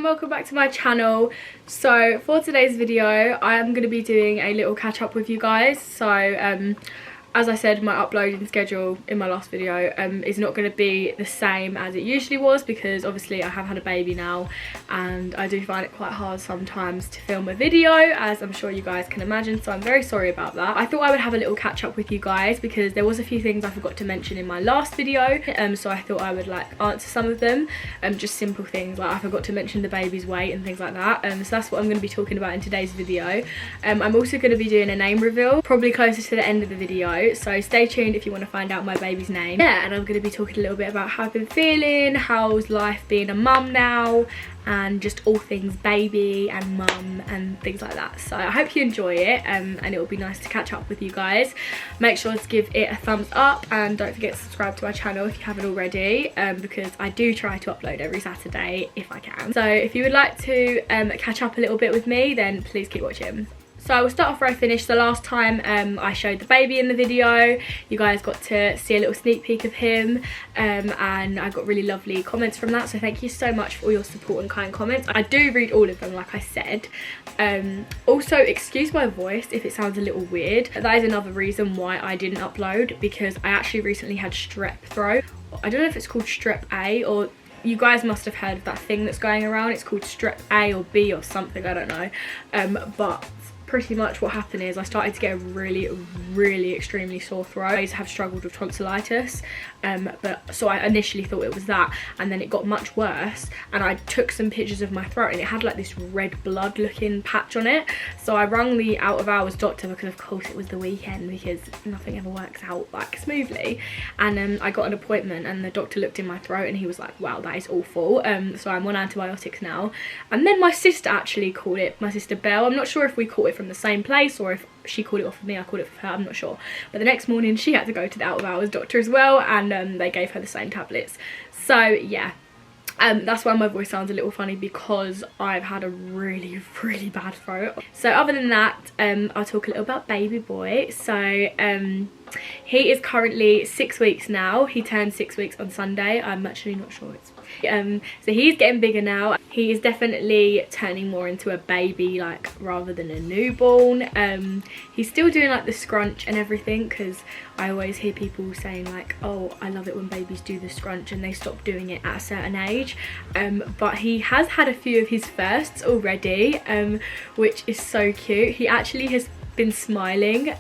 everyone, welcome back to my channel. So for today's video I am going to be doing a little catch up with you guys. So as I said, my uploading schedule in my last video is not going to be the same as it usually was, because obviously I have had a baby now and I do find it quite hard sometimes to film a video, as I'm sure you guys can imagine, so I'm very sorry about that. I thought I would have a little catch up with you guys because there was a few things I forgot to mention in my last video, so I thought I would like answer some of them, just simple things like I forgot to mention the baby's weight and things like that. So that's what I'm going to be talking about in today's video. I'm also going to be doing a name reveal probably closer to the end of the video, so stay tuned if you want to find out my baby's name. Yeah, and I'm going to be talking a little bit about how I've been feeling, how's life being a mum now, and just all things baby and mum and things like that. So I hope you enjoy it, and it will be nice to catch up with you guys. Make sure to give it a thumbs up and don't forget to subscribe to my channel if you haven't already, because I do try to upload every Saturday if I can. So if you would like to catch up a little bit with me, then please keep watching. So I will start off where I finished. The last time I showed the baby in the video, you guys got to see a little sneak peek of him, and I got really lovely comments from that, so thank you so much for all your support and kind comments. I do read all of them, like I said. Also, excuse my voice if it sounds a little weird. That is another reason why I didn't upload, because I actually recently had strep throat. I don't know if it's called strep A, or you guys must have heard of that thing that's going around. It's called strep A or B or something, I don't know, but pretty much what happened is I started to get a really extremely sore throat. I have struggled with tonsillitis, but so I initially thought it was that, and then it got much worse, and I took some pictures of my throat and it had like this red blood looking patch on it. So I rang the out of hours doctor, because of course it was the weekend, because nothing ever works out like smoothly, and I got an appointment and the doctor looked in my throat and he was like, wow, that is awful. So I'm on antibiotics now. And then my sister actually caught it, my sister Belle. I'm not sure if we caught it from the same place or if she called it off of me, I called it for her, I'm not sure. But the next morning she had to go to the out of hours doctor as well, and they gave her the same tablets. So yeah, that's why my voice sounds a little funny, because I've had a really bad throat. So other than that, I'll talk a little about baby boy. So he is currently 6 weeks now. He turned 6 weeks on Sunday. I'm actually not sure it's so he's getting bigger now. He is definitely turning more into a baby, like, rather than a newborn. He's still doing like the scrunch and everything, because I always hear people saying like, oh, I love it when babies do the scrunch and they stop doing it at a certain age. But he has had a few of his firsts already, which is so cute. He actually has been smiling.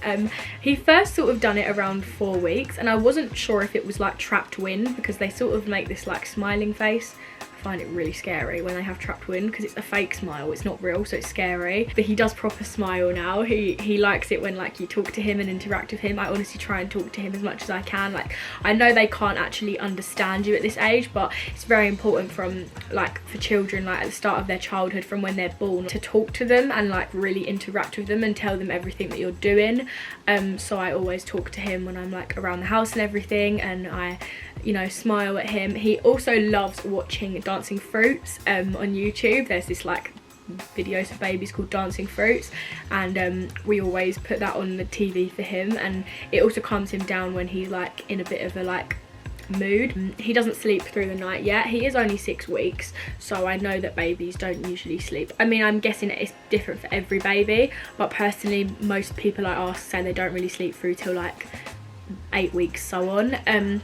He first sort of done it around 4 weeks, and I wasn't sure if it was like trapped wind, because they sort of make this like smiling face. I find it really scary when they have trapped wind, because it's a fake smile, it's not real, so it's scary. But he does proper smile now. He likes it when like you talk to him and interact with him. I honestly try and talk to him as much as I can. Like, I know they can't actually understand you at this age, but it's very important from like for children, like at the start of their childhood, from when they're born, to talk to them and like really interact with them and tell them everything that you're doing. So I always talk to him when I'm like around the house and everything, and I, you know, smile at him. He also loves watching Dancing Fruits on YouTube. There's this like videos for babies called Dancing Fruits, and we always put that on the TV for him, and it also calms him down when he's like in a bit of a like mood. He doesn't sleep through the night yet. He is only 6 weeks, so I know that babies don't usually sleep. I mean, I'm guessing it's different for every baby, but personally most people I ask say they don't really sleep through till like 8 weeks, so on.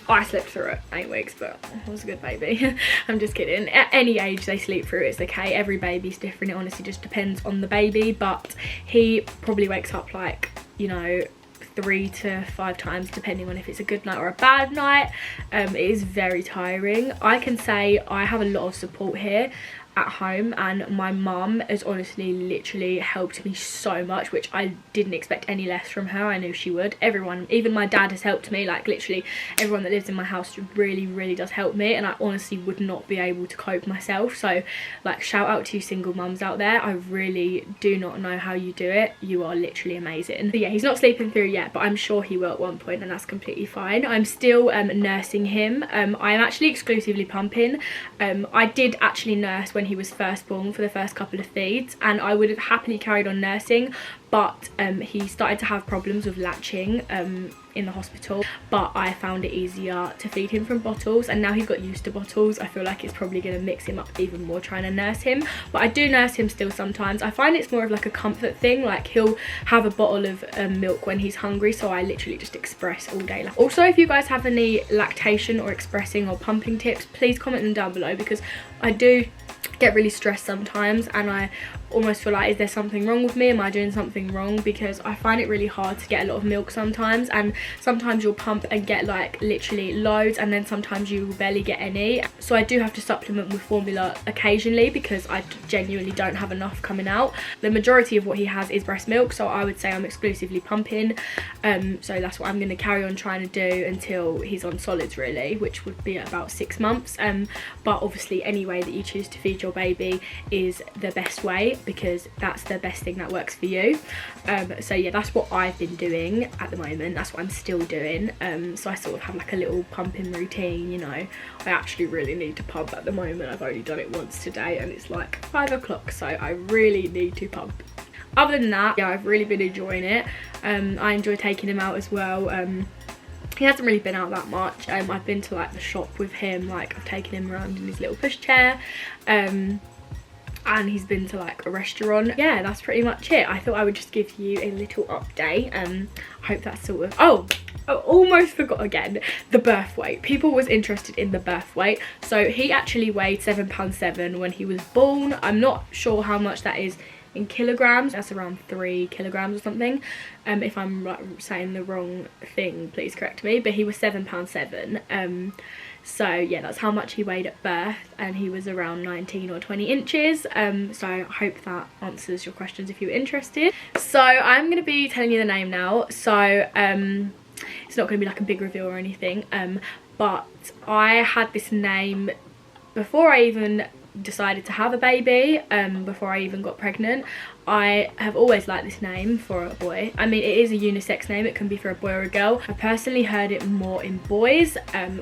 I slept through it 8 weeks, but I was a good baby. I'm just kidding. At any age they sleep through, it's okay. Every baby's different. It honestly just depends on the baby, but he probably wakes up like, you know, 3 to 5 times depending on if it's a good night or a bad night. It is very tiring. I can say I have a lot of support here at home, and my mum has honestly literally helped me so much, which I didn't expect any less from her. I knew she would. Everyone, even my dad, has helped me. Like literally everyone that lives in my house really does help me, and I honestly would not be able to cope myself. So like, shout out to you single mums out there. I really do not know how you do it. You are literally amazing. But yeah, he's not sleeping through yet, but I'm sure he will at one point, and that's completely fine. I'm still nursing him. I am actually exclusively pumping. I did actually nurse when he was first born for the first couple of feeds, and I would have happily carried on nursing, but he started to have problems with latching in the hospital, but I found it easier to feed him from bottles, and now he's got used to bottles, I feel like it's probably going to mix him up even more trying to nurse him. But I do nurse him still sometimes. I find it's more of like a comfort thing, like he'll have a bottle of milk when he's hungry, so I literally just express all day. Also, if you guys have any lactation or expressing or pumping tips, please comment them down below, because I do get really stressed sometimes and I almost feel like, is there something wrong with me? Am I doing something wrong? Because I find it really hard to get a lot of milk sometimes, and sometimes you'll pump and get like literally loads, and then sometimes you will barely get any. So I do have to supplement with formula occasionally because I genuinely don't have enough coming out. The majority of what he has is breast milk, so I would say I'm exclusively pumping. So that's what I'm going to carry on trying to do until he's on solids really, which would be about 6 months. But obviously any way that you choose to feed your baby is the best way, because that's the best thing that works for you. So yeah, that's what I've been doing at the moment. That's what I'm still doing. So I sort of have like a little pumping routine, you know. I actually really need to pump at the moment. I've only done it once today and it's like 5 o'clock, so I really need to pump. Other than that, yeah, I've really been enjoying it. I enjoy taking him out as well. He hasn't really been out that much. I've been to like the shop with him, like I've taken him around in his little pushchair, and he's been to like a restaurant. Yeah, that's pretty much it. I thought I would just give you a little update. I hope that's sort of, oh, I almost forgot again, the birth weight. People was interested in the birth weight. So he actually weighed 7.7 when he was born. I'm not sure how much that is in kilograms. That's around 3 kilograms or something. If I'm like saying the wrong thing, please correct me, but he was 7.7. So yeah, that's how much he weighed at birth, and he was around 19 or 20 inches. So I hope that answers your questions if you're interested. So I'm going to be telling you the name now. So it's not going to be like a big reveal or anything, but I had this name before I even decided to have a baby, before I even got pregnant. I have always liked this name for a boy. I mean, it is a unisex name, it can be for a boy or a girl. I personally heard it more in boys,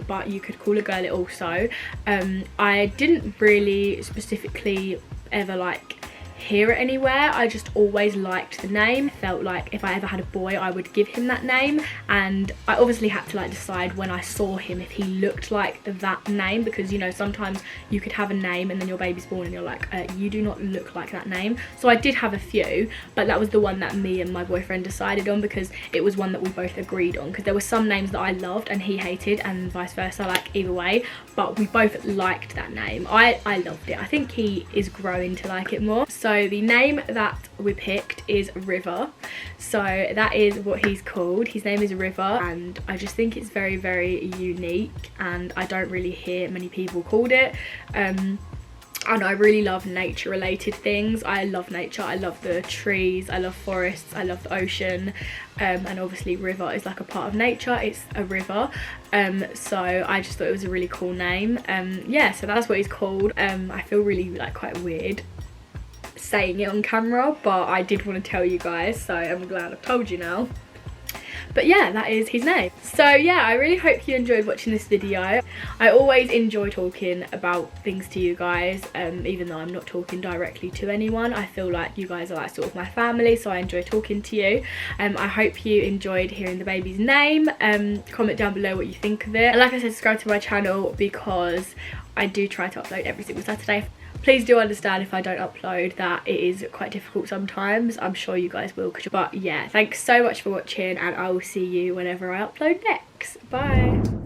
but you could call a girl it also. I didn't really specifically ever like hear it anywhere. I just always liked the name. Felt like if I ever had a boy I would give him that name, and I obviously had to like decide when I saw him if he looked like that name, because you know sometimes you could have a name and then your baby's born and you're like, you do not look like that name. So I did have a few, but that was the one that me and my boyfriend decided on, because it was one that we both agreed on, because there were some names that I loved and he hated, and vice versa, like either way, but we both liked that name. I loved it. I think he is growing to like it more. So the name that we picked is River. So that is what he's called. His name is River, and I just think it's very, very unique, and I don't really hear many people called it. And I really love nature related things. I love nature. I love the trees. I love forests. I love the ocean. And obviously river is like a part of nature. It's a river. So I just thought it was a really cool name. Yeah, so that's what he's called. I feel really like quite weird saying it on camera, but I did want to tell you guys, so I'm glad I've told you now. But yeah, that is his name. So yeah, I really hope you enjoyed watching this video. I always enjoy talking about things to you guys, even though I'm not talking directly to anyone. I feel like you guys are like sort of my family, so I enjoy talking to you. I hope you enjoyed hearing the baby's name. Comment down below what you think of it. And like I said, subscribe to my channel because I do try to upload every single Saturday. Please do understand if I don't upload that it is quite difficult sometimes. I'm sure you guys will. But yeah, thanks so much for watching, and I will see you whenever I upload next. Bye.